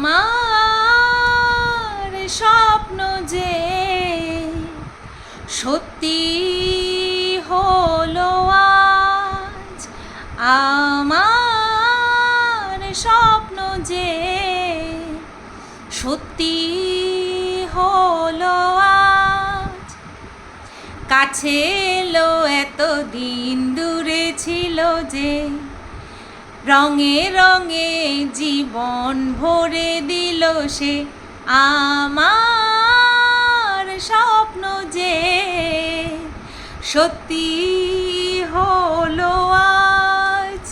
আমার স্বপ্ন যে সত্যি হলো আজ, আমার স্বপ্ন যে সত্যি হলো আজ। কাছে এলো এতদিন, দূরে ছিল যে, রঙে রঙে জীবন ভরে দিল সে। আমার স্বপ্ন যে সত্যি হলো আজ।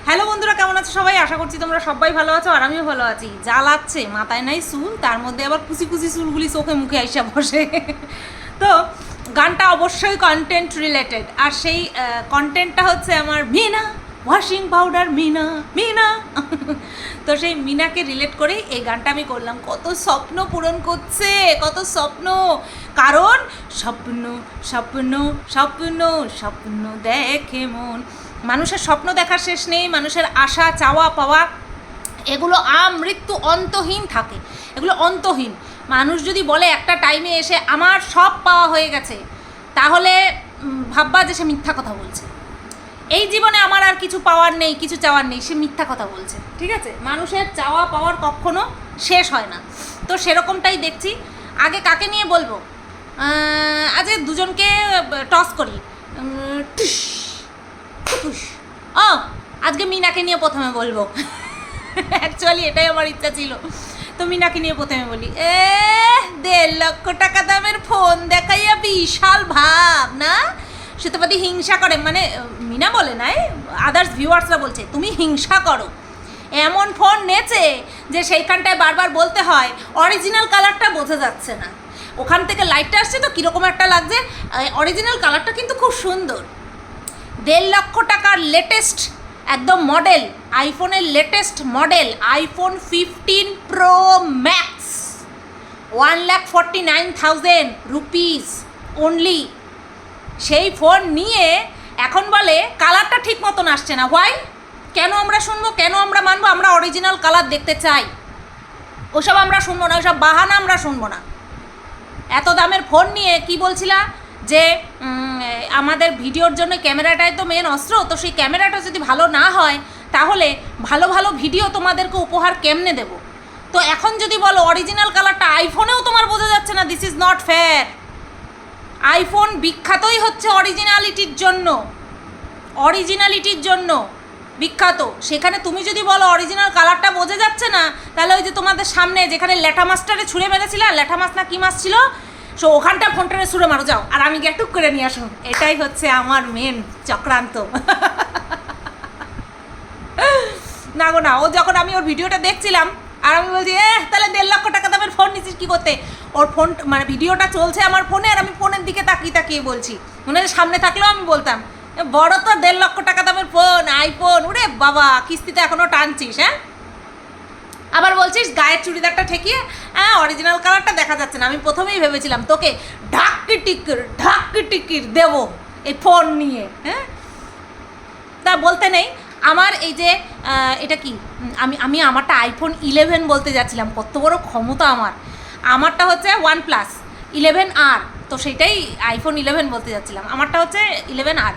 হ্যালো বন্ধুরা, কেমন আছো সবাই? আশা করছি তোমরা সবাই ভালো আছো, আর আমিও ভালো আছি। যা লাগছে, মাথায় নাই চুল, তার মধ্যে আবার কুচি কুচি চুলগুলি চোখে মুখে আইসা বসে। তো গানটা অবশ্যই কন্টেন্ট রিলেটেড, আর সেই কন্টেন্টটা হচ্ছে আমার মিনা ওয়াশিং পাউডার, মিনা মিনা। তো সেই মিনাকে রিলেট করেই এই গানটা আমি করলাম। কত স্বপ্ন পূরণ করছে, কত স্বপ্ন, কারণ স্বপ্ন স্বপ্ন স্বপ্ন স্বপ্ন দেখে মন। মানুষের স্বপ্ন দেখার শেষ নেই, মানুষের আশা চাওয়া পাওয়া এগুলো মৃত্যু অন্তহীন থাকে, এগুলো অন্তহীন। মানুষ যদি বলে একটা টাইমে এসে আমার সব পাওয়া হয়ে গেছে, তাহলে ভাববা যে সে মিথ্যা কথা বলছে। এই জীবনে আমার আর কিছু পাওয়ার নেই, কিছু চাওয়ার নেই, সে মিথ্যা কথা বলছে। ঠিক আছে, মানুষের চাওয়া পাওয়ার কখনো শেষ হয় না। তো সেরকমটাই দেখছি। আগে কাকে নিয়ে বলবো? আজ দুজনকে টস করি। আজকে মিনাকে নিয়ে প্রথমে বলবো। অ্যাকচুয়ালি এটাই আমার ইচ্ছা ছিল। তো মিনাকে নিয়ে প্রথমে বলি। 1.5 লক্ষ টাকা দামের ফোন দেখাইয়া বিশাল ভাব না, সুতপাতি হিংসা করে, মানে মিনা বলে নাই, আদার্স ভিউয়ার্সরা বলছে তুমি হিংসা করো। এমন ফোন নেছে যে সেইখানটায় বারবার বলতে হয় অরিজিনাল কালারটা বোঝা যাচ্ছে না, ওখান থেকে লাইটটা আসছে তো কীরকম একটা লাগছে, অরিজিনাল কালারটা কিন্তু খুব সুন্দর। 1.5 লক্ষ টাকার লেটেস্ট একদম মডেল, আইফোনের latest model, iPhone 15 pro max, 1,49,000 rupees only. সেই ফোন নিয়ে এখন বলে কালারটা ঠিক মতন আসছে না। হোয়াই? কেন আমরা শুনবো, কেন আমরা মানবো? আমরা অরিজিনাল কালার দেখতে চাই, ওসব আমরা শুনবো না, ওসব বাহানা আমরা শুনবো না। এত দামের ফোন নিয়ে কি বলছিলা যে আমাদের ভিডিওর জন্য ক্যামেরাটাই তো মেন অস্ত্র, তো সেই ক্যামেরাটা যদি ভালো না হয় তাহলে ভালো ভালো ভিডিও তোমাদেরকে উপহার কেমনে দেব? তো এখন যদি বলো অরিজিনাল কালারটা আইফোনেও তোমার বোঝা যাচ্ছে না, this is not fair. IPhone বিখ্যাতই হচ্ছে অরিজিনালিটির জন্য, অরিজিনালিটির জন্য বিখ্যাত। সেখানে তুমি যদি বলো অরিজিনাল কালারটা বোঝা যাচ্ছে না, তাহলে ওই যে তোমাদের সামনে যেখানে ল্যাঠা মাছটারে ছুঁড়ে মেরেছিল, ল্যাঠা মাছ না কী মাছ ছিল, সো ওখানটা ফোনটারে ছুঁড়ে মারো যাও, আর আমি গিয়ে টুক করে নিয়ে আসুন। এটাই হচ্ছে আমার মেন চক্রান্ত। না গো না, ও যখন আমি ওর ভিডিওটা দেখছিলাম আর আমি বলছি তাহলে 1.5 লক্ষ টাকা দামের ফোন নিচ্ছিস কী করতে? ওর ফোন মানে ভিডিওটা চলছে আমার ফোনে, আর আমি ফোনের দিকে তাকিয়ে তাকিয়ে বলছি, মনে হয় সামনে থাকলেও আমি বলতাম বড় তো 1.5 লক্ষ টাকা দামের ফোন, আইফোন, ওরে বাবা কিস্তিতে এখনও টানছিস। হ্যাঁ, আবার বলছিস গায়ের চুড়িদারটা ঠেকিয়ে অরিজিনাল কালারটা দেখা যাচ্ছে না। আমি প্রথমেই ভেবেছিলাম তোকে ঢাকি টিকির দেবো এই ফোন নিয়ে। হ্যাঁ, তা বলতে নেই আমার এই যে এটা কি, আমি আমারটা আইফোন 11 বলতে যাচ্ছিলাম, কত বড় ক্ষমতা আমার। আমারটা হচ্ছে OnePlus 11R, তো সেটাই আইফোন 11 বলতে যাচ্ছিলাম। আমারটা হচ্ছে 11R।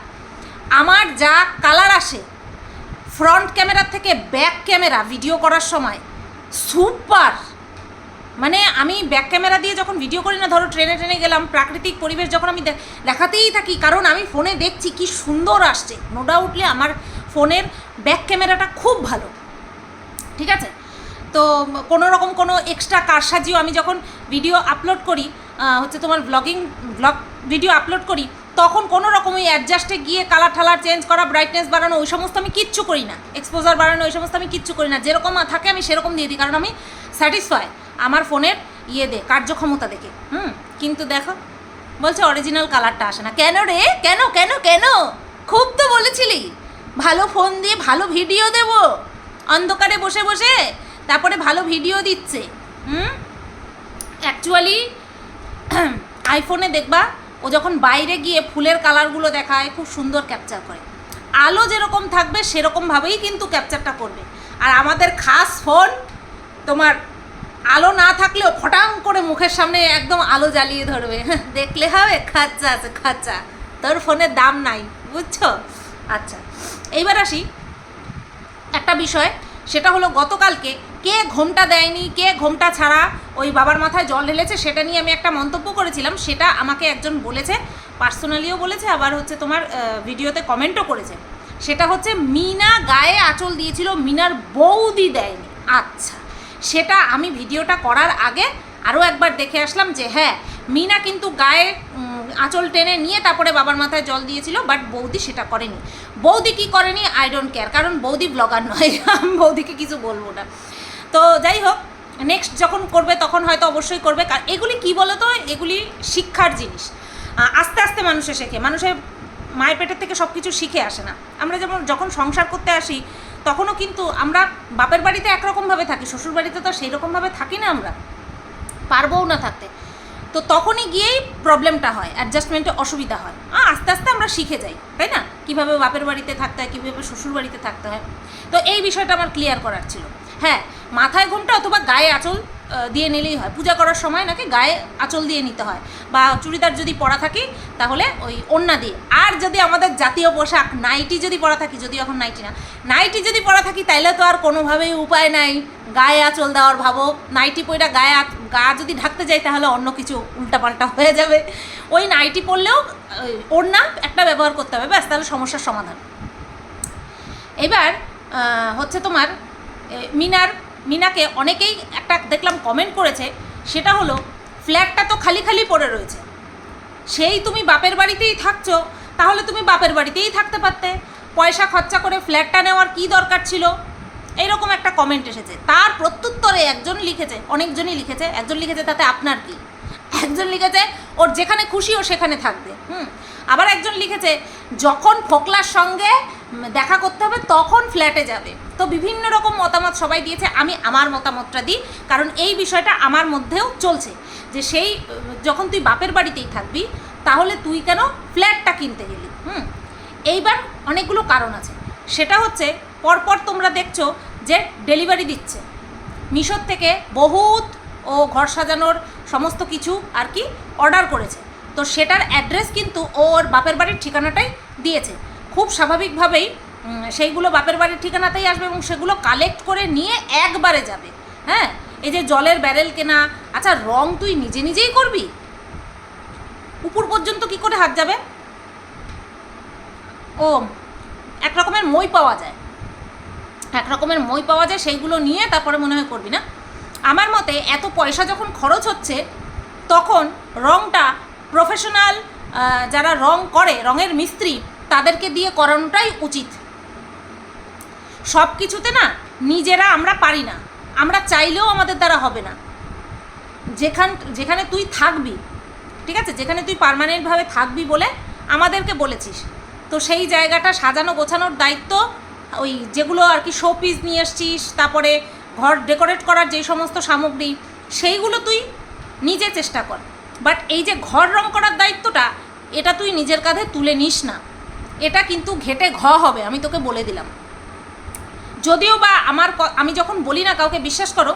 আমার যা কালার আসে ফ্রন্ট ক্যামেরার থেকে ব্যাক ক্যামেরা ভিডিও করার সময় সুপার। মানে আমি ব্যাক ক্যামেরা দিয়ে যখন ভিডিও করি না, ধরো ট্রেনে ট্রেনে গেলাম, প্রাকৃতিক পরিবেশ যখন আমি দেখাতেই থাকি, কারণ আমি ফোনে দেখছি কি সুন্দর আসছে। নো ডাউটলি আমার ফোনের ব্যাক ক্যামেরাটা খুব ভালো। ঠিক আছে, তো কোনো রকম কোনো এক্সট্রা কারসাজিও আমি যখন ভিডিও আপলোড করি, হচ্ছে তোমার ব্লগ ভিডিও আপলোড করি, তখন কোনো রকম ওই অ্যাডজাস্টে গিয়ে কালার ঠালার চেঞ্জ করা, ব্রাইটনেস বাড়ানো, ওই সমস্ত আমি কিচ্ছু করি না, এক্সপোজার বাড়ানো, ওই সমস্ত আমি কিচ্ছু করি না। যেরকম থাকে আমি সেরকম দিয়ে দিই, কারণ আমি স্যাটিসফাই আমার ফোনের কার্যক্ষমতা দেখে। কিন্তু দেখো বলছে অরিজিনাল কালারটা আসে না। কেন রে, কেন কেন কেন? খুব তো বলেছিলি ভালো ফোন দিয়ে ভালো ভিডিও দেব, অন্ধকারে বসে বসে তারপরে ভালো ভিডিও দিচ্ছে। অ্যাকচুয়ালি আইফোনে দেখবা ও যখন বাইরে গিয়ে ফুলের কালারগুলো দেখায় খুব সুন্দর ক্যাপচার করে, আলো যেরকম থাকবে সেরকমভাবেই কিন্তু ক্যাপচারটা করবে। আর আমাদের খাস ফোন তোমার আলো না থাকলেও ফটাং করে মুখের সামনে একদম আলো জ্বালিয়ে ধরবে, দেখলে হবে খাচ্চা আছে খাচ্চা, তোর ফোনের দাম নাই, বুঝছো? আচ্ছা, এইবার আসি একটা বিষয়, সেটা হলো গতকালকে কে ঘোমটা দেয়নি, কে ঘোমটা ছাড়া ওই বাবার মাথায় জল ঢেলেছে, সেটা নিয়ে আমি একটা মন্তব্য করেছিলাম। সেটা আমাকে একজন বলেছে, পার্সোনালিও বলেছে, আবার হচ্ছে তোমার ভিডিওতে কমেন্টও করেছে। সেটা হচ্ছে মিনা গায়ে আঁচল দিয়েছিল, মিনার বৌদি দেয়নি। আচ্ছা, সেটা আমি ভিডিওটা করার আগে আরও একবার দেখে আসলাম যে হ্যাঁ, মিনা কিন্তু গায়ে আঁচল টেনে নিয়ে তারপরে বাবার মাথায় জল দিয়েছিল, বাট বৌদি সেটা করেনি। বৌদি কি করেনি আই ডোন্ট কেয়ার, কারণ বৌদি ব্লগার নয়, আমি বৌদিকে কিছু বলবো না। তো যাই হোক, নেক্সট যখন করবে তখন হয়তো অবশ্যই করবে। এগুলি কি বলো তো, এগুলি শিক্ষার জিনিস, আস্তে আস্তে মানুষে শেখে। মানুষের মায়ের পেটের থেকে সব কিছু শিখে আসে না। আমরা যেমন যখন সংসার করতে আসি তখনও কিন্তু আমরা বাপের বাড়িতে একরকমভাবে থাকি, শ্বশুর বাড়িতে তো সেই রকমভাবে থাকি না, আমরা পারবও না থাকতে। তো তখনই গিয়েই প্রবলেমটা হয়, অ্যাডজাস্টমেন্টে অসুবিধা হয়। আস্তে আস্তে আমরা শিখে যাই, তাই না, কীভাবে বাপের বাড়িতে থাকতে হয়, কীভাবে শ্বশুর বাড়িতে থাকতে হয়। তো এই বিষয়টা আমার ক্লিয়ার করার ছিল। হ্যাঁ, মাথায় ঘোমটা অথবা গায়ে আঁচল দিয়ে নিলেই হয়। পূজা করার সময় নাকি গায়ে আঁচল দিয়ে নিতে হয়, বা চুড়িদার যদি পরা থাকি তাহলে ওই ওড়না দিয়ে। আর যদি আমাদের জাতীয় পোশাক নাইটি যদি পরা থাকি, যদি এখন নাইটি না, নাইটি যদি পরা থাকি তাইলে তো আর কোনোভাবেই উপায় নাই গায়ে আঁচল দেওয়ার। ভাবো, নাইটি পইরা গা যদি ঢাকতে যাই তাহলে অন্য কিছু উল্টাপাল্টা হয়ে যাবে। ওই নাইটি পরলেও ওড়না একটা ব্যবহার করতে হবে, ব্যাস, তাহলে সমস্যার সমাধান। এবার হচ্ছে তোমার মিনাকে অনেকেই একটা দেখলাম কমেন্ট করেছে, সেটা হলো ফ্ল্যাটটা তো খালি খালি পড়ে রয়েছে, সেই তুমি বাপের বাড়িতেই থাকছো, তাহলে তুমি বাপের বাড়িতেই থাকতে পারতে, পয়সা খরচা করে ফ্ল্যাটটা নেওয়ার কী দরকার ছিল, এইরকম একটা কমেন্ট এসেছে। তার প্রত্যুত্তরে একজন লিখেছে, অনেকজনই লিখেছে, একজন লিখেছে তাতে আপনার কি, একজন লিখেছে ওর যেখানে খুশি ও সেখানে থাকবে। আবার একজন লিখেছে যখন ফোকলার সঙ্গে দেখা করতে হবে তখন ফ্ল্যাটে যাবে। তো বিভিন্ন রকম মতামত সবাই দিয়েছে, আমি আমার মতামতটা দিই, কারণ এই বিষয়টা আমার মধ্যেও চলছে যে সেই যখন তুই বাপের বাড়িতেই থাকবি তাহলে তুই কেন ফ্ল্যাটটা কিনতে গেলি। এইবার অনেকগুলো কারণ আছে। সেটা হচ্ছে পরপর তোমরা দেখছো যে ডেলিভারি দিচ্ছে মিশোর থেকে, বহুত ও ঘর সাজানোর সমস্ত কিছু আর কি অর্ডার করেছে। তো সেটার অ্যাড্রেস কিন্তু ওর বাপের বাড়ির ঠিকানাটাই দিয়েছে। খুব স্বাভাবিকভাবেই সেইগুলো বাপের বাড়ির ঠিকানাতেই আসবে এবং সেগুলো কালেক্ট করে নিয়ে একবারে যাবে। হ্যাঁ, এই যে জলের ব্যারেল কেনা, আচ্ছা রং তুই নিজে নিজেই করবি, উপর পর্যন্ত কি করে হাত যাবে? ও এক রকমের মই পাওয়া যায়, সেইগুলো নিয়ে তারপরে মনে হয় করবি না। আমার মতে এত পয়সা যখন খরচ হচ্ছে তখন রংটা প্রফেশনাল যারা রং করে, রঙের মিস্ত্রি, তাদেরকে দিয়ে করানোটাই উচিত। সব কিছুতে না নিজেরা আমরা পারি না, আমরা চাইলেও আমাদের দ্বারা হবে না। যেখানে তুই থাকবি, ঠিক আছে, যেখানে তুই পার্মানেন্টভাবে থাকবি বলে আমাদেরকে বলেছিস, তো সেই জায়গাটা সাজানো গোছানোর দায়িত্ব, ওই যেগুলো আর কি শো পিস নিয়ে এসছিস, তারপরে ঘর ডেকোরেট করার যে সমস্ত সামগ্রী, সেইগুলো তুই নিজে চেষ্টা কর। বাট এই যে ঘর রং করার দায়িত্বটা, এটা তুই নিজের কাঁধে তুলে নিস না, এটা কিন্তু ঘেটে হবে, আমি তোকে বলে দিলাম। যদিও বা আমি যখন বলি না কাউকে, বিশ্বাস করো,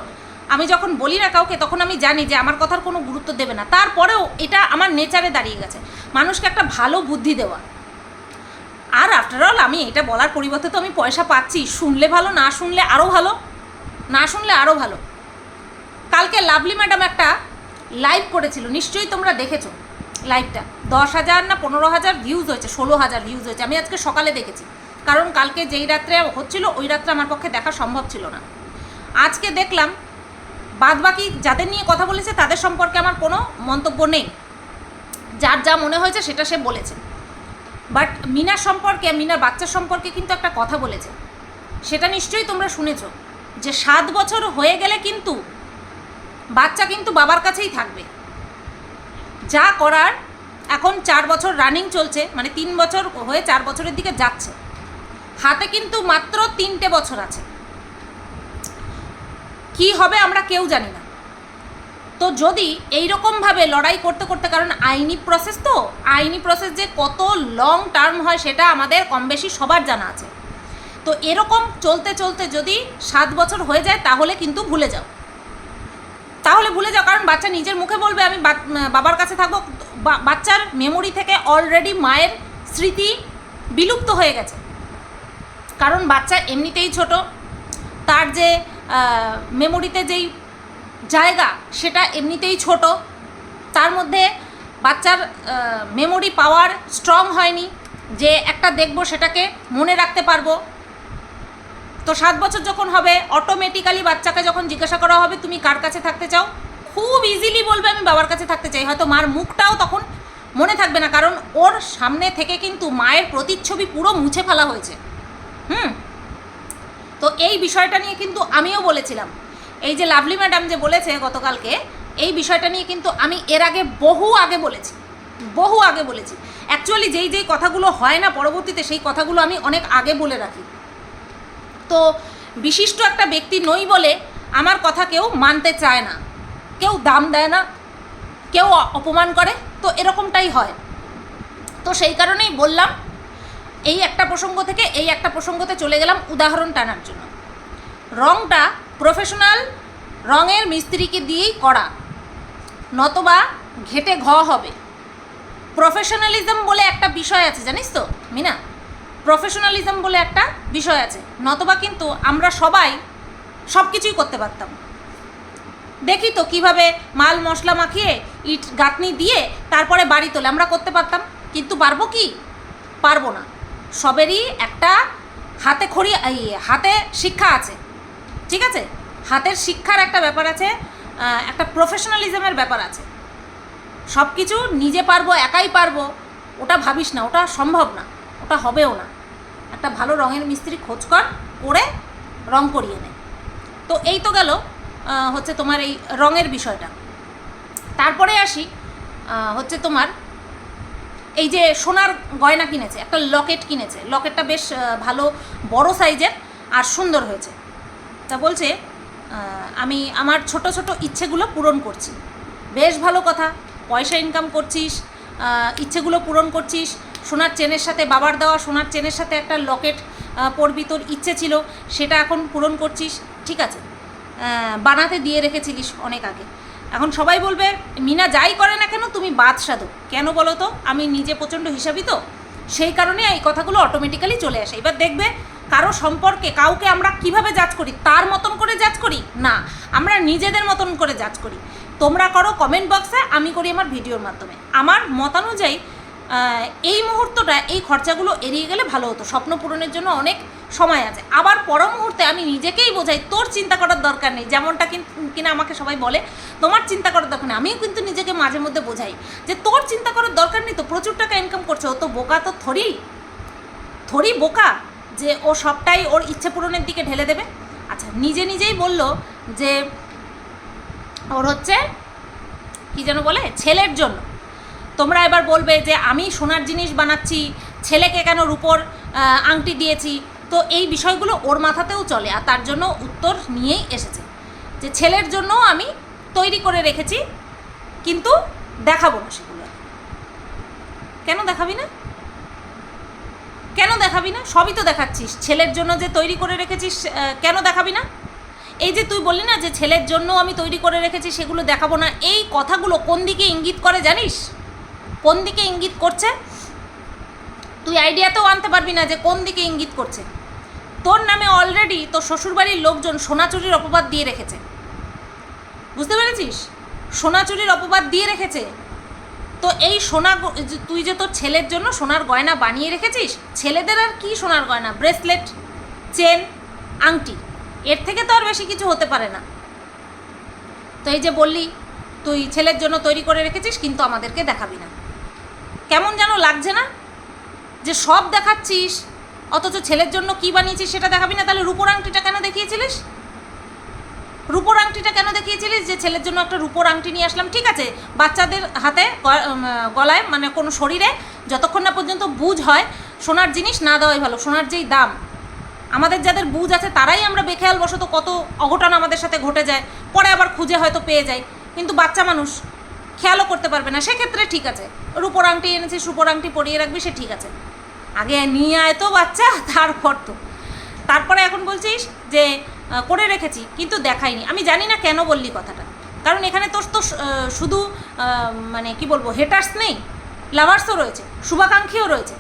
আমি যখন বলি না কাউকে তখন আমি জানি যে আমার কথার কোনো গুরুত্ব দেবে না, তারপরেও এটা আমার নেচারে দাঁড়িয়ে গেছে মানুষকে একটা ভালো বুদ্ধি দেওয়া। আর আফটার অল আমি এটা বলার পরিবর্তে তো আমি পয়সা পাচ্ছি, শুনলে ভালো, না শুনলে আরও ভালো। কালকে লাভলি ম্যাডাম একটা লাইভ করেছিল, নিশ্চয়ই তোমরা দেখেছো লাইভটা। 10,000 না 15,000 ভিউজ হয়েছে, 16,000 ভিউজ হয়েছে। আমি আজকে সকালে দেখেছি, কারণ কালকে যেই রাত্রে হচ্ছিল ওই রাত্রে আমার পক্ষে দেখা সম্ভব ছিল না। আজকে দেখলাম, বাদবাকি যাদের নিয়ে কথা বলেছে তাদের সম্পর্কে আমার কোনো মন্তব্য নেই, যার যা মনে হয়েছে সেটা সে বলেছে। বাট মিনার সম্পর্কে, মিনার বাচ্চার সম্পর্কে কিন্তু একটা কথা বলেছে, সেটা নিশ্চয়ই তোমরা শুনেছ, যে 7 বছর হয়ে গেলে কিন্তু বাচ্চা কিন্তু বাবার কাছেই থাকবে। যা করার এখন 4 বছর রানিং চলছে, মানে 3 বছর হয়ে 4 বছরের দিকে যাচ্ছে, হাতে কিন্তু মাত্র 3টে বছর আছে। কি হবে আমরা কেউ জানি না, তো যদি এইরকমভাবে লড়াই করতে করতে, কারণ আইনি প্রসেস, তো আইনি প্রসেস যে কত লং টার্ম হয় সেটা আমাদের কম বেশি সবার জানা আছে। তো এরকম চলতে চলতে যদি 7 বছর হয়ে যায় তাহলে কিন্তু ভুলে যাও, কারণ বাচ্চা নিজের মুখে বলবে আমি বাবার কাছে থাকবো। বাচ্চার মেমোরি থেকে অলরেডি মায়ের স্মৃতি বিলুপ্ত হয়ে গেছে, কারণ বাচ্চা এমনিতেই ছোট, তার যে মেমোরিতে যেই জায়গা সেটা এমনিতেই ছোট, তার মধ্যে বাচ্চার মেমোরি পাওয়ার স্ট্রং হয়নি যে একটা দেখবো সেটাকে মনে রাখতে পারবো। তো 7 বছর যখন হবে অটোমেটিক্যালি বাচ্চাকে যখন জিজ্ঞাসা করা হবে তুমি কার কাছে থাকতে চাও, খুব ইজিলি বলবে আমি বাবার কাছে থাকতে চাই। হয়তো মার মুখটাও তখন মনে থাকবে না, কারণ ওর সামনে থেকে কিন্তু মায়ের প্রতিচ্ছবি পুরো মুছে ফেলা হয়েছে। তো এই বিষয়টা নিয়ে কিন্তু আমিও বলেছিলাম, এই যে লাভলি ম্যাডাম যে বলেছে গতকালকে, এই বিষয়টা নিয়ে কিন্তু আমি এর আগে বহু আগে বলেছি। অ্যাকচুয়ালি যেই কথাগুলো হয় না পরবর্তীতে, সেই কথাগুলো আমি অনেক আগে বলে রাখি। তো বিশিষ্ট একটা ব্যক্তি নই বলে আমার কথা কেউ মানতে চায় না, কেউ দাম দেয় না, কেউ অপমান করে, তো এরকমটাই হয়। তো সেই কারণেই বললাম, এই একটা প্রসঙ্গ থেকে এই একটা প্রসঙ্গতে চলে গেলাম উদাহরণ টানার জন্য। রঙটা প্রফেশনাল রঙের মিস্ত্রিকে দিয়েই করা, নতবা ঘেটে ঘ হবে। প্রফেশনালিজম বলে একটা বিষয় আছে, জানিস তো মিনা, প্রফেশনালিজম বলে একটা বিষয় আছে, নতবা কিন্তু আমরা সবাই সব কিছুই করতে পারতাম। দেখি তো কিভাবে মাল মশলা মাখিয়ে ইট গাঁথনি দিয়ে তারপরে বাড়ি তোলে, আমরা করতে পারতাম, কিন্তু পারবো কি? পারবো না। সবেরই একটা হাতে শিক্ষা আছে, ঠিক আছে, হাতের শিক্ষার একটা ব্যাপার আছে, একটা প্রফেশনালিজমের ব্যাপার আছে। সব কিছু নিজে পারবো, একাই পারবো, ওটা ভাবিস না, ওটা সম্ভব না, ওটা হবেও না। একটা ভালো রঙের মিস্ত্রি খোঁজ করে রং করিয়ে নেয়। তো এই তো গেল হচ্ছে তোমার এই রঙের বিষয়টা। তারপরে আসি হচ্ছে তোমার এই যে সোনার গয়না কিনেছে, একটা লকেট কিনেছে, লকেটটা বেশ ভালো বড় সাইজের আর সুন্দর হয়েছে। তা বলছে আমি আমার ছোট ছোট ইচ্ছেগুলো পূরণ করছি। বেশ ভালো কথা, পয়সা ইনকাম করছিস, ইচ্ছেগুলো পূরণ করছিস। সোনার চেনের সাথে, বাবার দেওয়া সোনার চেনের সাথে একটা লকেট পরবি, তোর ইচ্ছে ছিল, সেটা এখন পূরণ করছিস, ঠিক আছে। বানাতে দিয়ে রেখেছিলিস অনেক আগে। এখন সবাই বলবে মিনা যাই করে না কেন তুমি বাদ সাধো, কেন বলো তো? আমি নিজে প্রচণ্ড হিসাবি, তো সেই কারণে এই কথাগুলো অটোমেটিক্যালি চলে আসে। এবার দেখবে কারো সম্পর্কে কাউকে আমরা কিভাবে জাজ করি, তার মতন করে জাজ করি না, আমরা নিজেদের মতন করে জাজ করি। তোমরা করো কমেন্ট বক্সে, আমি করি আমার ভিডিওর মাধ্যমে। আমার মতানুযায়ী এই মুহূর্তটা এই খরচাগুলো এড়িয়ে গেলে ভালো হতো, স্বপ্ন পূরণের জন্য অনেক সময় আছে। আবার পর মুহূর্তে আমি নিজেকেই বোঝাই তোর চিন্তা করার দরকার নেই, যেমনটা কিনা আমাকে সবাই বলে তোমার চিন্তা করার দরকার নেই। আমিও কিন্তু নিজেকে মাঝে মধ্যে বোঝাই যে তোর চিন্তা করার দরকার নেই, তো প্রচুর টাকা ইনকাম করছে, ও তো বোকা, তো থরি বোকা যে ও সবটাই ওর ইচ্ছে পূরণের দিকে ঢেলে দেবে। আচ্ছা, নিজেই বলল যে ওর হচ্ছে কি যেন বলে, ছেলের জন্য। তোমরা এবার বলবে যে আমি সোনার জিনিস বানাচ্ছি, ছেলেকে কেন রূপোর আংটি দিয়েছি। তো এই বিষয়গুলো ওর মাথাতেও চলে, আর তার জন্য উত্তর নিয়েই এসেছে যে ছেলের জন্য আমি তৈরি করে রেখেছি, কিন্তু দেখাবো না সেগুলো। কেন দেখাবি না? সবই তো দেখাচ্ছিস। ছেলের জন্য যে তৈরি করে রেখেছিস কেন দেখাবি না? এই যে তুই বললি না যে ছেলের জন্য আমি তৈরি করে রেখেছি সেগুলো দেখাবো না, এই কথাগুলো কোন দিকে ইঙ্গিত করে জানিস? কোন দিকে ইঙ্গিত করছে তুই আইডিয়াতেও আনতে পারবি না যে কোন দিকে ইঙ্গিত করছে। তোর নামে অলরেডি তোর শ্বশুরবাড়ির লোকজন সোনা চুরির অপবাদ দিয়ে রেখেছে, বুঝতে পেরেছিস? সোনা চুরির অপবাদ দিয়ে রেখেছে। তো এই সোনা, তুই যে তোর ছেলের জন্য সোনার গয়না বানিয়ে রেখেছিস, ছেলেদের আর কি সোনার গয়না, ব্রেসলেট, চেন, আংটি, এর থেকে তো আর বেশি কিছু হতে পারে না। তো এই যে বললি তুই ছেলের জন্য তৈরি করে রেখেছিস কিন্তু আমাদেরকে দেখাবি না, কেমন যেন লাগছে না? যে সব দেখাচ্ছিস অথচ ছেলের জন্য কি বানিয়েছিস সেটা দেখাবি না। তাহলে রূপোর আংটিটা কেন দেখিয়েছিলিস? যে ছেলের জন্য একটা রূপোর আংটি নিয়ে আসলাম, ঠিক আছে, বাচ্চাদের হাতে গলায় মানে কোনো শরীরে যতক্ষণ না পর্যন্ত বুঝ হয় সোনার জিনিস না দেওয়াই ভালো। সোনার যেই দাম, আমাদের যাদের বুঝ আছে তারাই আমরা বেখেয়াল বশত কত অঘটন আমাদের সাথে ঘটে যায়, পরে আবার খুঁজে হয়তো পেয়ে যাই। কিন্তু বাচ্চা মানুষ খেয়ালও করতে পারবে না, সেক্ষেত্রে ঠিক আছে। রূপোর আংটি এনেছিস, রূপোর আংটি পরিয়ে রাখবি, সে ঠিক আছে। আগে নিয়ে আয় তো বাচ্চা, তারপরে এখন বলছিস যে করে রেখেছি কিন্তু দেখাইনি। আমি জানি না কেন বললি কথাটা, কারণ এখানে তোর তো শুধু মানে কি বলবো, হেটার্স নেই, লাভার্সও রয়েছে, শুভাকাঙ্ক্ষীও রয়েছে।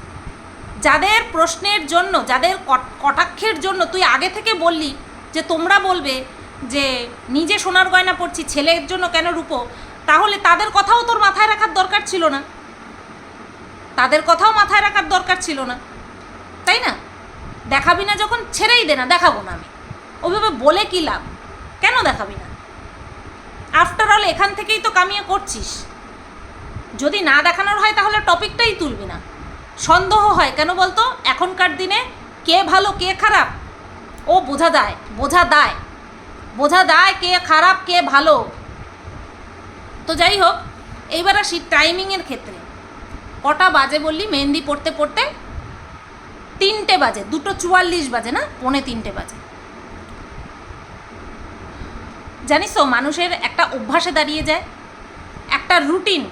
যাদের প্রশ্নের জন্য, যাদের কটাক্ষের জন্য তুই আগে থেকে বললি যে তোমরা বলবে যে নিজে সোনার গয়না পরছি, ছেলের জন্য কেন রূপো, তাহলে তাদের কথাও তোর মাথায় রাখার দরকার ছিল না, তাদের কথাও মাথায় রাখার দরকার ছিল না, তাই না? দেখাবি না যখন ছেড়েই দে না, দেখাবো না আমি, ওইভাবে বলে কী লাভ, কেন দেখাবি না? আফটার অল এখান থেকেই তো কামিয়ে করছিস। যদি না দেখানোর হয় তাহলে টপিকটাই তুলবি না। সন্দেহ হয় কেন বলতো? এখনকার দিনে কে ভালো কে খারাপ ও বোঝা দেয় কে খারাপ কে ভালো। তো যাই হোক, এইবার আসি টাইমিংয়ের ক্ষেত্রে। কটা বাজে বললি? মেহেন্দি পড়তে পড়তে 3টে বাজে, 2:44 বাজে না, 2:45 বাজে। জানিস তো, মানুষের একটা অভ্যাসে দাঁড়িয়ে যায়, একটা রুটিন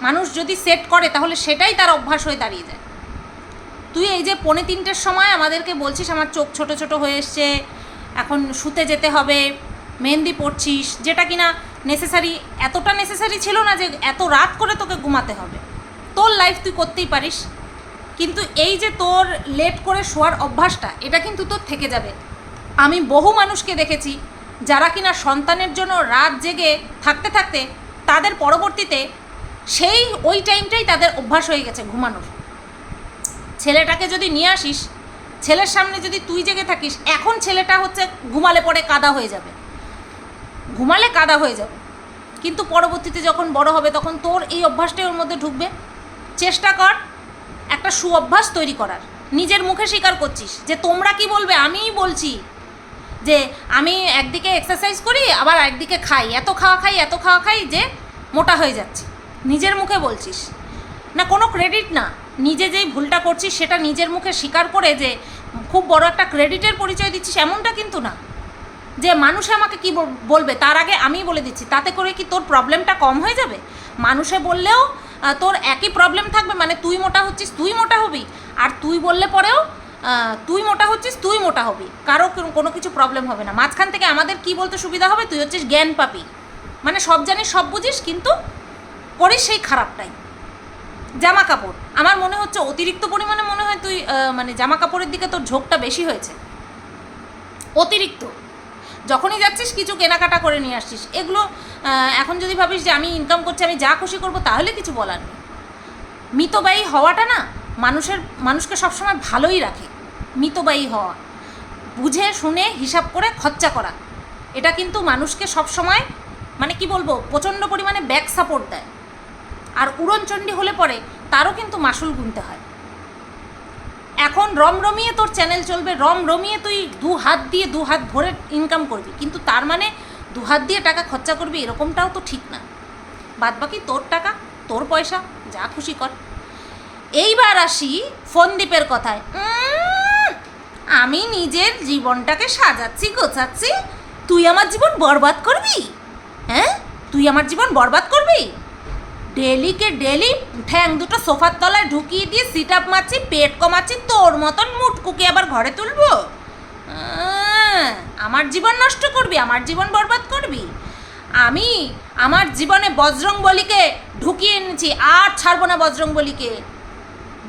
মানুষ যদি সেট করে তাহলে সেটাই তার অভ্যাস হয়ে দাঁড়িয়ে যায়। তুই এই যে 2:45-র সময় আমাদেরকে বলছিস আমার চোখ ছোট ছোট হয়ে এসছে, এখন শুতে যেতে হবে, মেহেন্দি পড়ছিস, যেটা কিনা নেসেসারি, এতটা নেসেসারি ছিল না যে এত রাত করে তোকে ঘুমাতে হবে। তোর লাইফ তুই করতেই পারিস, কিন্তু এই যে তোর লেট করে শোয়ার অভ্যাসটা, এটা কিন্তু তোর থেকে যাবে। আমি বহু মানুষকে দেখেছি যারা কিনা সন্তানের জন্য রাত জেগে থাকতে থাকতে তাদের পরবর্তীতে ওই টাইমটাই তাদের অভ্যাস হয়ে গেছে ঘুমানোর। ছেলেটাকে যদি নিয়ে আসিস, ছেলের সামনে যদি তুই জেগে থাকিস, এখন ছেলেটা হচ্ছে ঘুমালে পরে কাদা হয়ে যাবে, কিন্তু পরবর্তীতে যখন বড় হবে তখন তোর এই অভ্যাসটাই ওর মধ্যে ঢুকবে। চেষ্টা কর একটা অভ্যাস তৈরি করার। নিজের মুখে স্বীকার করছিস যে তোমরা কি বলবে, আমিই বলছি যে আমি একদিকে এক্সারসাইজ করি আবার একদিকে খাই, এত খাওয়া খাই যে মোটা হয়ে যাচ্ছি। নিজের মুখে বলছিস না, কোনো ক্রেডিট না, নিজে যেই ভুলটা করছিস সেটা নিজের মুখে স্বীকার করে যে খুব বড় একটা ক্রেডিটের পরিচয় দিচ্ছিস, এমনটা কিন্তু না যে মানুষে আমাকে কি বলবে তার আগে আমিই বলে দিচ্ছি। তাতে করে কি তোর প্রবলেমটা কম হয়ে যাবে? মানুষে বললেও তোর একই প্রবলেম থাকবে, মানে তুই মোটা হচ্ছিস তুই মোটা হবি, আর তুই বললে পরেও তুই মোটা হচ্ছিস তুই মোটা হবি, কারো কোনো কিছু প্রবলেম হবে না। মাঝখান থেকে আমাদের কি বলতে সুবিধা হবে, তুই হচ্ছিস জ্ঞান পাপি, মানে সব জানিস সব বুঝিস কিন্তু করিস সেই খারাপটাই। জামা কাপড়, আমার মনে হচ্ছে অতিরিক্ত পরিমাণে মনে হয় তুই মানে জামা কাপড়ের দিকে তোর ঝোঁকটা বেশি হয়েছে, অতিরিক্ত। যখনই যাচ্ছিস কিছু কেনাকাটা করে নিয়ে আসছিস, এগুলো এখন যদি ভাবিস যে আমি ইনকাম করছি আমি যা খুশি করবো, তাহলে কিছু বলার নেই। মিতব্যয়ী হওয়াটা না মানুষকে সবসময় ভালোই রাখে। মিতব্যয়ী হওয়া, বুঝে শুনে হিসাব করে খরচা করা, এটা কিন্তু মানুষকে সবসময় মানে কি বলবো প্রচণ্ড পরিমাণে ব্যাক সাপোর্ট দেয়। আর উড়নচণ্ডী হলে পরে তারও কিন্তু মাসুল গুনতে হয়। এখন রমরমিয়ে তোর চ্যানেল চলবে, রমরমিয়ে তুই দু হাত ভরে ইনকাম করবি, কিন্তু তার মানে 2 হাত দিয়ে টাকা খরচা করবি এরকমটাও তো ঠিক না। বাদবাকি তোর টাকা, তোর পয়সা, যা খুশি কর। এইবার আসি ফোনদীপের কথায়। আমি নিজের জীবনটাকে সাজাচ্ছি গোছাচ্ছি, তুই আমার জীবন বরবাদ করবি? হ্যাঁ, তুই আমার জীবন বরবাদ করবি? ডেলিকে ডেলি ঠ্যাং দুটো সোফার তলায় ঢুকিয়ে দিয়ে সিট আপ মারছি, পেট কমাচ্ছি, তোর মতন মুটকুকে আবার ঘরে তুলবো? আমার জীবন নষ্ট করবি, আমার জীবন বরবাদ করবি? আমি আমার জীবনে বজরংবলীকে ঢুকিয়ে এনেছি, আর ছাড়বো না বজরংবলীকে।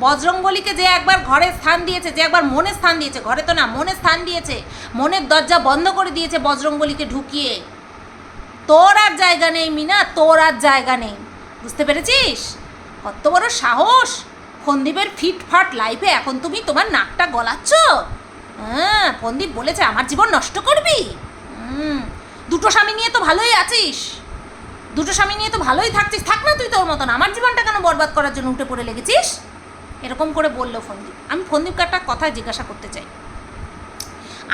বজরংবলীকে যে একবার ঘরে স্থান দিয়েছে, যে একবার মনে স্থান দিয়েছে, ঘরে তো না মনে স্থান দিয়েছে, মনের দরজা বন্ধ করে দিয়েছে বজরংবলীকে ঢুকিয়ে, তোর আর জায়গা নেই মিনা, তোর আর জায়গা নেই। বুঝতে পেরেছিস? কত বড় সাহস! ফোনদীপের ফিটফাট লাইফে এখন তুমি তোমার নাকটা গলাচ্ছ? হ্যাঁ, ফোনদীপ বলেছে আমার জীবন নষ্ট করবি। 2টো স্বামী নিয়ে তো ভালোই আছিস, 2টো স্বামী নিয়ে তো ভালোই থাকছিস, থাক না তুই তোর মতন, আমার জীবনটা কেন বরবাদ করার জন্য উঠে পড়ে লেগেছিস? এরকম করে বললো ফোনদীপ। আমি ফোনদীপকে একটা কথা জিজ্ঞাসা করতে চাই,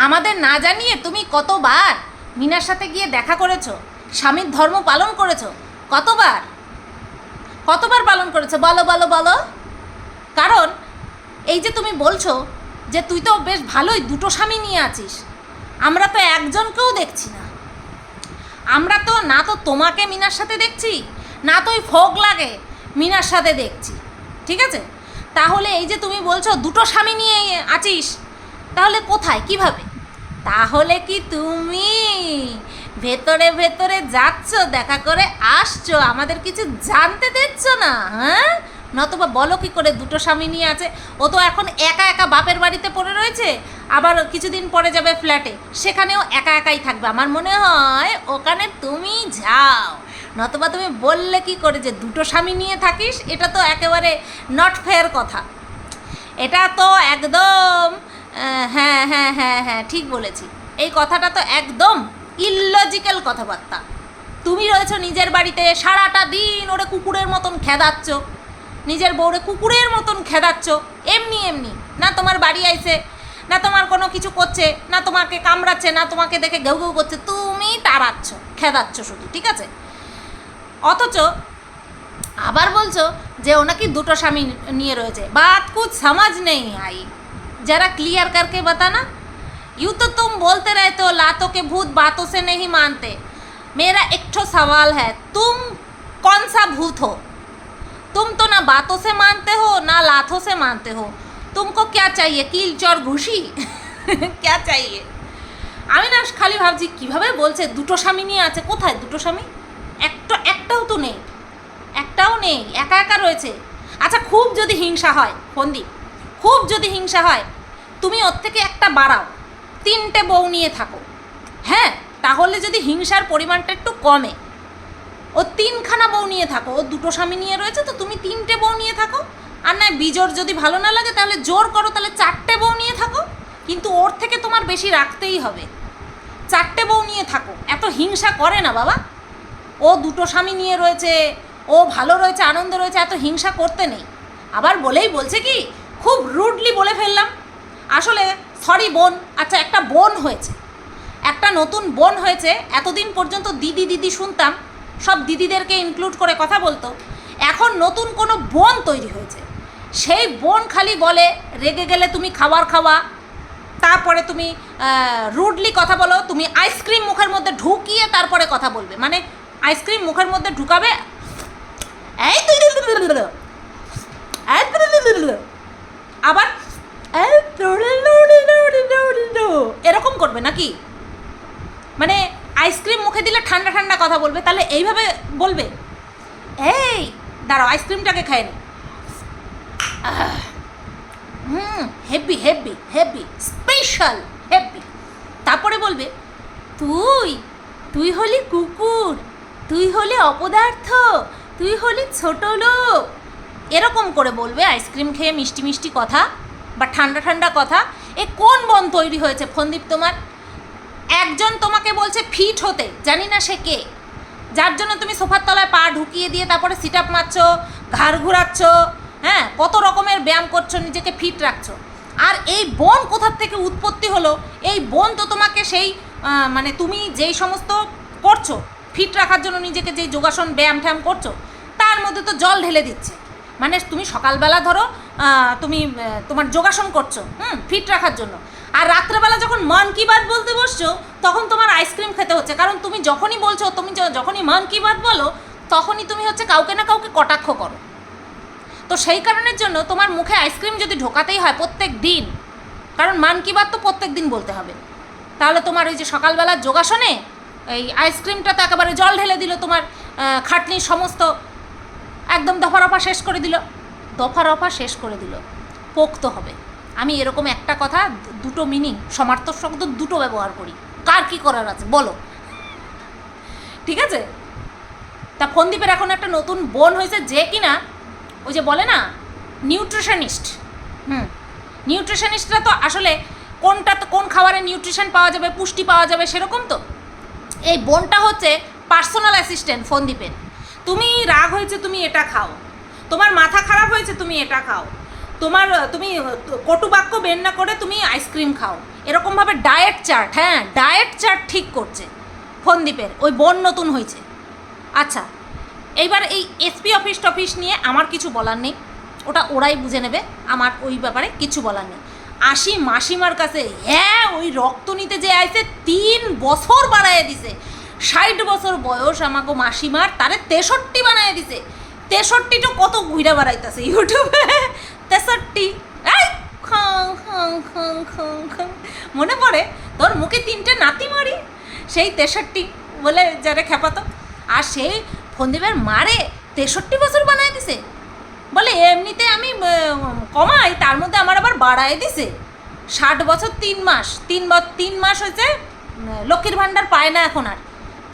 আমাদের না জানিয়ে তুমি কতবার মিনার সাথে গিয়ে দেখা করেছো, স্বামীর ধর্ম পালন করেছো? কতবার পালন করেছো? বলো বলো বলো। কারণ এই যে তুমি বলছো যে তুই তো বেশ ভালোই 2টো স্বামী নিয়ে আছিস, আমরা তো একজনকেও দেখছি না। আমরা তো না তো তোমাকে মিনার সাথে দেখছি, না তো ওই ফোক লাগে মিনার সাথে দেখছি, ঠিক আছে? তাহলে এই যে তুমি বলছো দুটো স্বামী নিয়ে আছিস, তাহলে কোথায়, কিভাবে? তাহলে কি তুমি ভেতরে ভেতরে যাচ্ছ, দেখা করে আসছো, আমাদের কিছু জানতে দিচ্ছ না? হ্যাঁ, নতবা বলো কি করে দুটো স্বামী নিয়ে আছে? ও তো এখন একা একা বাপের বাড়িতে পড়ে রয়েছে, আবার কিছুদিন পরে যাবে ফ্ল্যাটে, সেখানেও একা একাই থাকবে। আমার মনে হয় ওখানে তুমি যাও, নতবা তুমি বললে কি করে যে দুটো স্বামী নিয়ে থাকিস? এটা তো একেবারে নট ফেয়ার কথা, এটা তো একদম হ্যাঁ হ্যাঁ হ্যাঁ হ্যাঁ ঠিক বলেছি, এই কথাটা তো একদম ইললজিক্যাল কথাবার্তা। তুমি রয়েছো নিজের বাড়িতে, সারাটা দিন ওরে কুকুরের মতন খেদাচ্ছ, নিজের বউরে কুকুরের মতন খেদাচ্ছ, এমনি এমনি, না তোমার বাড়ি আইছে, না তোমার কোনো কিছু করছে, না তোমাকে কামড়াচ্ছে, না তোমাকে দেখে ঘেউ ঘেউ করছে, তুমি তাড়াচ্ছ, খেদাচ্ছ শুধু, ঠিক আছে? অথচ আবার বলছো যে ওনাকে দুটো স্বামী নিয়ে রয়েছে। बात कुछ समझ नहीं आई, जरा क्लियर करके बताना। यूँ तो तुम बोलते रहते हो लातों के भूत बातों से नहीं मानते। मेरा एक ठो सवाल है, तुम कौन सा भूत हो? तुम तो ना बातों से मानते हो ना लातों से मानते हो, तुमको क्या चाहिए, कील चौर घुषी? क्या चाहिए? আমি না খালি ভাবছি কীভাবে বলছে দুটো স্বামী নিয়ে আছে, কোথায় দুটো স্বামী? একটাও তো নেই, একটাও নেই, একা একা রয়েছে। আচ্ছা, খুব যদি হিংসা হয় ফন্দীপ, খুব যদি হিংসা হয়, তুমি ওর থেকে একটা বাড়াও, 3টে বউ নিয়ে থাকো, হ্যাঁ, তাহলে যদি হিংসার পরিমাণটা একটু কমে, ও 3খানা বউ নিয়ে থাকো, ও দুটো স্বামী নিয়ে রয়েছে তো তুমি 3টে বউ নিয়ে থাকো, আর নয় বিজোর যদি ভালো না লাগে তাহলে জোর করো, তাহলে 4টে বউ নিয়ে থাকো, কিন্তু ওর থেকে তোমার বেশি রাখতেই হবে, 4টে বউ নিয়ে থাকো। এত হিংসা করে না বাবা, ও দুটো স্বামী নিয়ে রয়েছে, ও ভালো রয়েছে, আনন্দ রয়েছে, এত হিংসা করতে নেই। আবার বলেই বলছে কি, খুব রুডলি বলে ফেললাম, আসলে সরি বোন। আচ্ছা, একটা বোন হয়েছে, একটা নতুন বোন হয়েছে, এতদিন পর্যন্ত দিদি দিদি শুনতাম, সব দিদিদেরকে ইনক্লুড করে কথা বলতো, এখন নতুন কোনো বোন তৈরি হয়েছে, সেই বোন খালি বলে রেগে গেলে তুমি খাবার খাওয়া, তারপরে তুমি রুডলি কথা বলো, তুমি আইসক্রিম মুখের মধ্যে ঢুকিয়ে তারপরে কথা বলবে, মানে আইসক্রিম মুখের মধ্যে ঢুকাবে, এই আবার এরকম করবে নাকি? মানে আইসক্রিম মুখে দিলে ঠান্ডা ঠান্ডা কথা বলবে, তাহলে এইভাবে বলবে, এই দাঁড়াও আইসক্রিমটাকে খায় নি, heavy heavy heavy special heavy, তারপরে বলবে তুই তুই হলি কুকুর, তুই হলি অপদার্থ, তুই হলি ছোট লোক, এরকম করে বলবে আইসক্রিম খেয়ে মিষ্টি মিষ্টি কথা বা ঠান্ডা ঠান্ডা কথা। এ কোন বন তৈরি হয়েছে ফন্দীপ তোমার? একজন তোমাকে বলছে ফিট হতে, জানি না সে কে, যার জন্য তুমি সোফার তলায় পা ঢুকিয়ে দিয়ে তারপরে সিট আপ মারছো, ঘাড় ঘুরাচ্ছ, হ্যাঁ, কত রকমের ব্যায়াম করছো, নিজেকে ফিট রাখছো। আর এই বোন কোথার থেকে উৎপত্তি হলো? এই বোন তো তোমাকে সেই মানে তুমি যেই সমস্ত করছো ফিট রাখার জন্য, নিজেকে যেই যোগাসন ব্যায়াম ট্যায়াম করছো, তার মধ্যে তো জল ঢেলে দিচ্ছে। মানে তুমি সকালবেলা ধরো তুমি তোমার যোগাসন করছো ফিট রাখার জন্য, আর রাত্রেবেলা যখন মন কি বাত বলতে বসছো তখন তোমার আইসক্রিম খেতে হচ্ছে, কারণ তুমি যখনই বলছো, তুমি যখনই মন কি বাত বলো তখনই তুমি হচ্ছে কাউকে না কাউকে কটাক্ষ করো। তো সেই কারণের জন্য তোমার মুখে আইসক্রিম যদি ঢোকাতেই হয় প্রত্যেক দিন, কারণ মান কি বাত তো প্রত্যেক দিন বলতে হবে, তাহলে তোমার ওই যে সকালবেলার যোগাসনে এই আইসক্রিমটা তো একেবারে জল ঢেলে দিল, তোমার খাটনির সমস্ত একদম দফা রফা শেষ করে দিল, দফা রফা শেষ করে দিল, পোক্ত হবে। আমি এরকম একটা কথা দুটো মিনিং সমার্থক শব্দ দুটো ব্যবহার করি, কার কী করার আছে বলো, ঠিক আছে? তা ফন্দীপের এখন একটা নতুন বোন হয়েছে, যে কিনা ওই যে বলে না নিউট্রিশনিস্ট, নিউট্রিশনিস্টরা তো আসলে কোনটা তো কোন খাবারে নিউট্রিশন পাওয়া যাবে, পুষ্টি পাওয়া যাবে, সেরকম তো এই বোনটা হচ্ছে পার্সোনাল অ্যাসিস্ট্যান্ট ফন্দীপের। তুমি রাগ হয়েছে তুমি এটা খাও, তোমার মাথা খারাপ হয়েছে তুমি এটা খাও, তুমি কটু বাক্য বের না করে তুমি আইসক্রিম খাও, এরকমভাবে ডায়েট চার্ট, হ্যাঁ ডায়েট চার্ট ঠিক করছে ফন্দীপের ওই বোন নতুন হয়েছে। আচ্ছা, এইবার এই এসপি অফিস টফিস নিয়ে আমার কিছু বলার নেই, ওটা ওরাই বুঝে নেবে, আমার ওই ব্যাপারে কিছু বলার নেই। আসি মাসিমার কাছে, হ্যাঁ ওই রক্ত নিতে যে আইছে 3 বছর বাড়াইয়া দিছে, 60 বছর বয়স আমাকে মাসিমার, তারে 63 বানায় দিছে। 63 তো কত ঘুরা বাড়াইতেছে ইউটিউবে, 63 এই খাং খাং খাং খাং খাং। মনে পড়ে তোর মুখে 3টে নাতি মারি, সেই 63 বলে যারা খেপাতো। আর সেই ফন্দীপের মারে 63 বছর বানায় দিছে, বলে এমনিতে আমি কমাই, তার মধ্যে আমার আবার বাড়ায় দিছে 60 বছর 3 মাস। 3 মাস হয়েছে লক্ষ্মীর ভাণ্ডার পায় না এখন আর,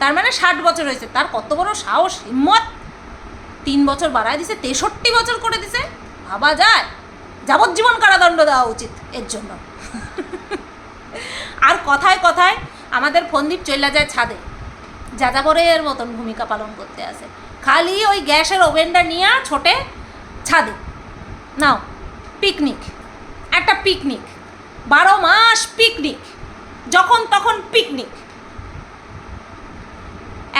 তার মানে 60 বছর হয়েছে। তার কত বড় সাহস, হিম্মত, 3 বছর বাড়ায় দিছে, 63 বছর করে দিছে। ভাবা যায়, যাবজ্জীবন কারাদণ্ড দেওয়া উচিত এর জন্য। আর কথায় কথায় আমাদের ফন্দীপ চলে যায় ছাদে, যাযাবরের মতন ভূমিকা পালন করতে আসে। খালি ওই গ্যাসের ওভেনটা নিয়ে ছোটে ছাদে, নাও পিকনিক, একটা পিকনিক, 12 মাস পিকনিক, যখন তখন পিকনিক।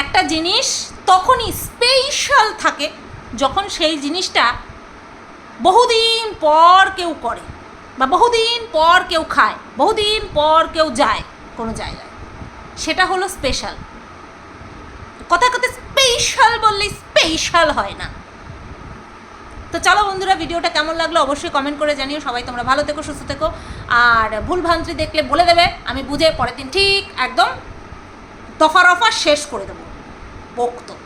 একটা জিনিস তখনই স্পেশাল থাকে যখন সেই জিনিসটা বহুদিন পর কেউ করে, বা বহুদিন পর কেউ খায়, বহুদিন পর কেউ যায় কোনো জায়গায়, সেটা হলো স্পেশাল। কথায় কথায় স্পেশাল বললেই স্পেশাল হয় না। তো চলো বন্ধুরা, ভিডিওটা কেমন লাগলো অবশ্যই কমেন্ট করে জানিও। সবাই তোমরা ভালো থেকো, সুস্থ থেকো, আর ভুল ভ্রান্তি দেখলে বলে দেবে, আমি বুঝে পরের দিন ঠিক একদম দফা রফা শেষ করে দেবো বক্তব্য।